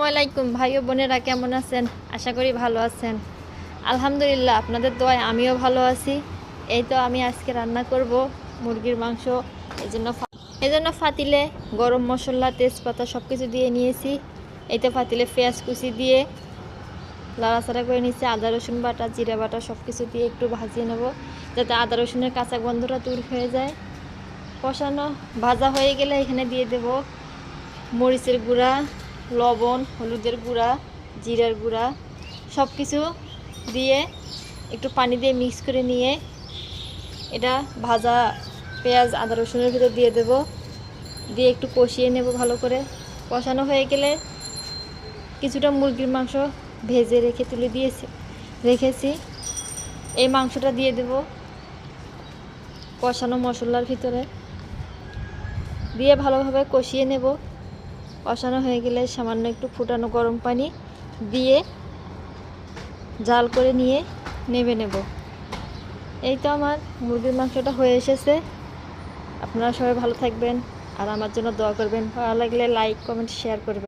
আসসালামু আলাইকুম ভাই ও বোনেরা, কেমন আছেন? আশা করি ভালো আছেন। আলহামদুলিল্লাহ, আপনাদের দোয়ায় আমিও ভালো আছি। এই তো আমি আজকে রান্না করব মুরগির মাংস। এই জন্য ফাতিলে গরম মশলা, তেজপাতা সব কিছু দিয়ে নিয়েছি। এই তো ফাতিলে পেঁয়াজ কুচি দিয়ে লাড়াচাড়া করে নিয়েছি। আদা রসুন বাটা, জিরা বাটা সব কিছু দিয়ে একটু ভাজিয়ে নেব, যাতে আদা রসুনের কাঁচা গন্ধটা দূর হয়ে যায়। কষানো ভাজা হয়ে গেলে এখানে দিয়ে দেব মরিচের গুঁড়া, লবণ, হলুদের গুঁড়া, জিরার গুঁড়া সব কিছু দিয়ে একটু পানি দিয়ে মিক্স করে নিয়ে এটা ভাজা পেঁয়াজ আদা রসুনের ভিতর দিয়ে দেব, দিয়ে একটু কষিয়ে নেব ভালো করে। কষানো হয়ে গেলে কিছুটা মুরগির মাংস ভেজে তুলে রেখেছি এই মাংসটা দিয়ে দেব কষানো মশলার ভিতরে, দিয়ে ভালোভাবে কষিয়ে নেব। কষানো হয়ে গেলে সামান্য একটু ফুটানো গরম পানি দিয়ে জাল করে নিয়ে নেবে নেব। এই তো আমার মুরগির মাংসটা হয়ে এসেছে। আপনারা সবাই ভালো থাকবেন আর আমার জন্য দোয়া করবেন। ভালো লাগলে লাইক, কমেন্ট, শেয়ার করবেন।